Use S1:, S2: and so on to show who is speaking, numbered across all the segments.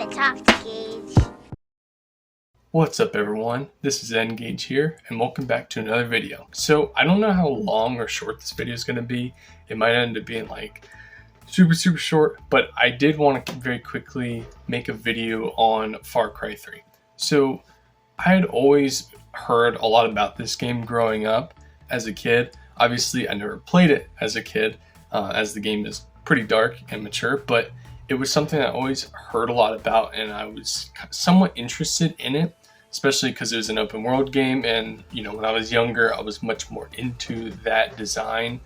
S1: to talk to Gage.
S2: What's up everyone, this is Engage here and welcome back to another video. So I don't know how long or short this video is going to be. It might end up being like super short, but I did want to very quickly make a video on Far Cry 3. So I had always heard a lot about this game growing up as a kid. Obviously I never played it as a kid as the game is pretty dark and mature, but it was something I always heard a lot about and I was somewhat interested in it, especially because it was an open world game, and you know, when I was younger I was much more into that design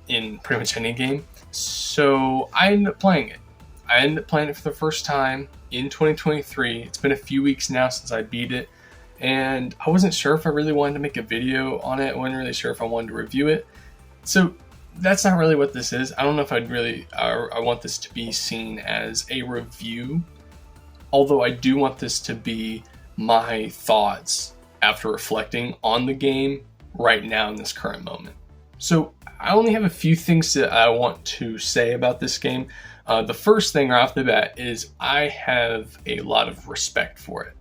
S2: in pretty much any game. So I ended up playing it. I ended up playing it for the first time in 2023. It's been a few weeks now since I beat it, and I wasn't sure if I really wanted to make a video on it. I wasn't really sure if I wanted to review it. So that's not really what this is. I don't know if I want this to be seen as a review, although I do want this to be my thoughts after reflecting on the game right now in this current moment. So I only have a few things that I want to say about this game. The first thing right off the bat is I have a lot of respect for it.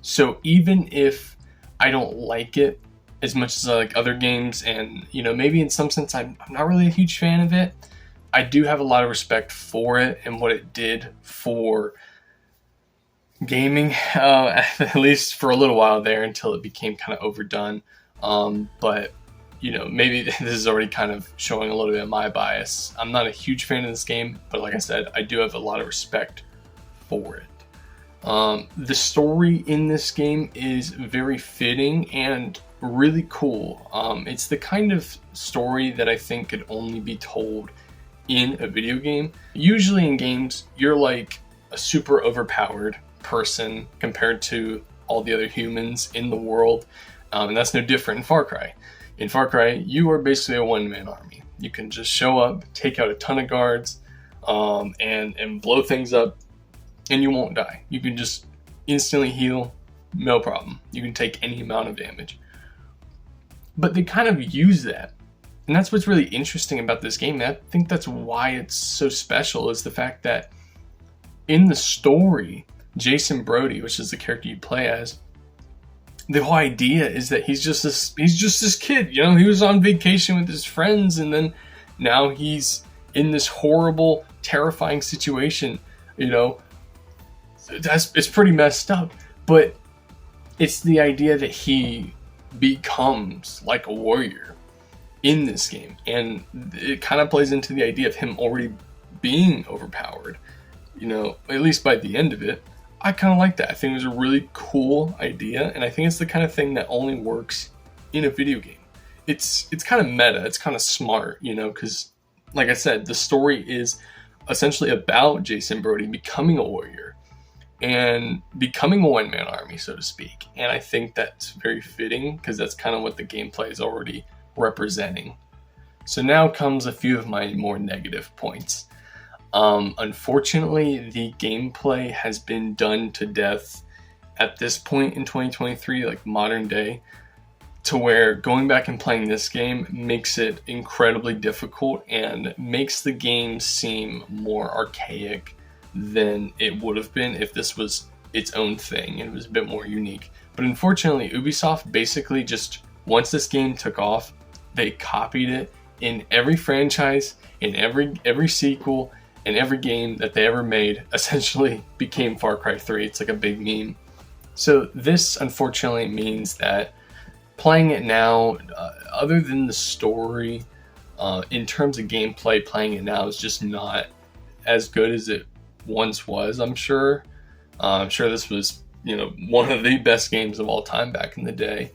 S2: So even if I don't like it as much as I like other games, and you know, maybe in some sense I'm not really a huge fan of it, I do have a lot of respect for it and what it did for gaming, at least for a little while there until it became kind of overdone. But you know, maybe this is already kind of showing a little bit of my bias. I'm not a huge fan of this game, but like I said, I do have a lot of respect for it. The story in this game is very fitting and really cool. It's the kind of story that I think could only be told in a video game. Usually in games, you're like a super overpowered person compared to all the other humans in the world, and that's no different in Far Cry. In Far Cry, you are basically a one-man army. You can just show up, take out a ton of guards, and blow things up, and you won't die. You can just instantly heal, no problem. You can take any amount of damage. But they kind of use that. And that's what's really interesting about this game. I think that's why it's so special, is the fact that in the story, Jason Brody, which is the character you play as, the whole idea is that he's just this kid, you know, he was on vacation with his friends and then now he's in this horrible, terrifying situation, you know. It's pretty messed up, but it's the idea that he becomes like a warrior in this game, and it kind of plays into the idea of him already being overpowered, you know, at least by the end of it. I kind of like that. I think it was a really cool idea, and I think it's the kind of thing that only works in a video game. It's kind of meta, it's kind of smart, you know, because like I said, the story is essentially about Jason Brody becoming a warrior and becoming a one-man army, so to speak. And I think that's very fitting because that's kind of what the gameplay is already representing. So now comes a few of my more negative points. Unfortunately, the gameplay has been done to death at this point in 2023, like modern day, to where going back and playing this game makes it incredibly difficult and makes the game seem more archaic than it would have been if this was its own thing and it was a bit more unique. But unfortunately, Ubisoft basically just, once this game took off, they copied it in every franchise, in every sequel, and every game that they ever made essentially became Far Cry 3. It's like a big meme. So this unfortunately means that playing it now, other than the story, in terms of gameplay, playing it now is just not as good as it once was, I'm sure. I'm sure this was, you know, one of the best games of all time back in the day.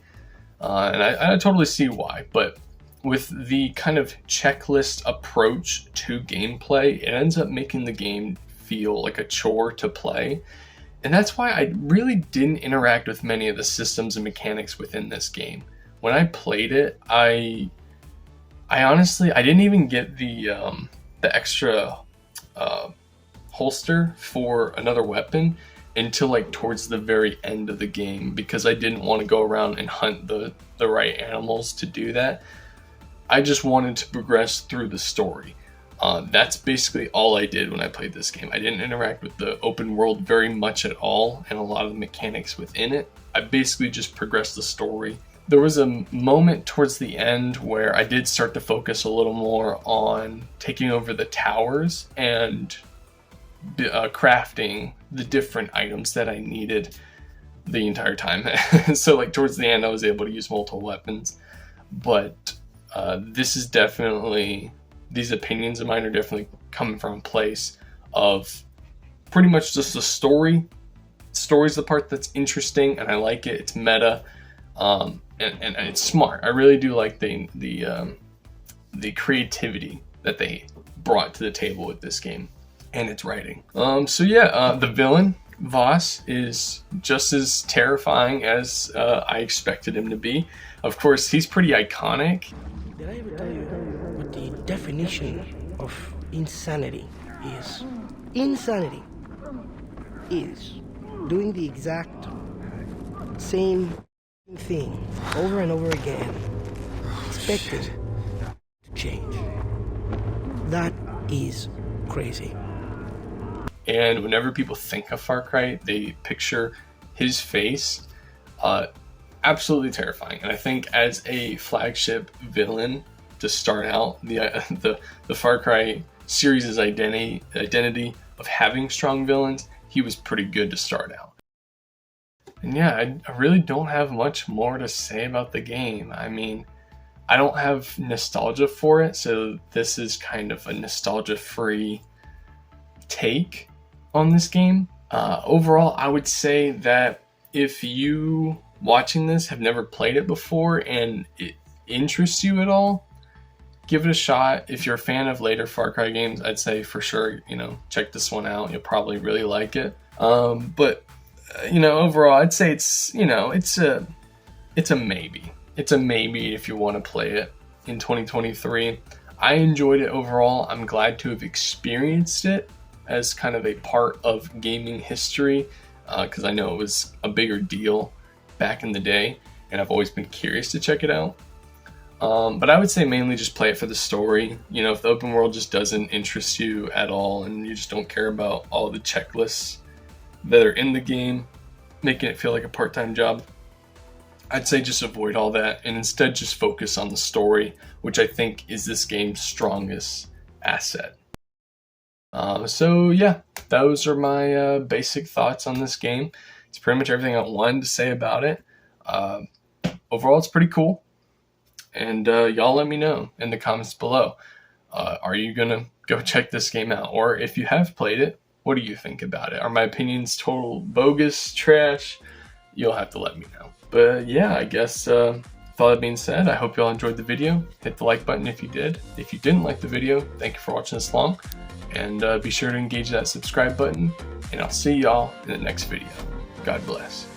S2: And I totally see why, but with the kind of checklist approach to gameplay, it ends up making the game feel like a chore to play. And that's why I really didn't interact with many of the systems and mechanics within this game. When I played it, I honestly, I didn't even get the extra holster for another weapon until like towards the very end of the game, because I didn't want to go around and hunt the right animals to do that. I just wanted to progress through the story. That's basically all I did when I played this game. I didn't interact with the open world very much at all, and a lot of the mechanics within it. I basically just progressed the story. There was a moment towards the end where I did start to focus a little more on taking over the towers and crafting the different items that I needed the entire time. So like towards the end I was able to use multiple weapons, but this is definitely, these opinions of mine are definitely coming from a place of pretty much just the story. Story's the part that's interesting and I like it. It's meta, and it's smart. I really do like the creativity that they brought to the table with this game and its writing. So yeah, the villain Voss is just as terrifying as I expected him to be. Of course, he's pretty iconic.
S1: Did I ever tell you what the definition of insanity is? Insanity is doing the exact same thing over and over again, expecting to change. That is crazy.
S2: And whenever people think of Far Cry, they picture his face. Absolutely terrifying. And I think as a flagship villain to start out, the Far Cry series' identity of having strong villains, he was pretty good to start out. And yeah, I really don't have much more to say about the game. I mean, I don't have nostalgia for it, so this is kind of a nostalgia-free take on this game. Overall, I would say that if you watching this have never played it before and it interests you at all, give it a shot. If you're a fan of later Far Cry games, I'd say for sure, check this one out. You'll probably really like it. But overall, I'd say it's a maybe. It's a maybe if you want to play it in 2023. I enjoyed it overall. I'm glad to have experienced it as kind of a part of gaming history, because I know it was a bigger deal back in the day, and I've always been curious to check it out. But I would say mainly just play it for the story. If the open world just doesn't interest you at all and you just don't care about all the checklists that are in the game, making it feel like a part-time job, I'd say just avoid all that and instead just focus on the story, which I think is this game's strongest asset. So yeah, those are my basic thoughts on this game. It's pretty much everything I wanted to say about it. Overall, it's pretty cool. And y'all let me know in the comments below. Are you going to go check this game out? Or if you have played it, what do you think about it? Are my opinions total bogus, trash? You'll have to let me know. But yeah, I guess with all that being said, I hope y'all enjoyed the video. Hit the like button if you did. If you didn't like the video, thank you for watching this long. And be sure to engage that subscribe button. And I'll see y'all in the next video. God bless.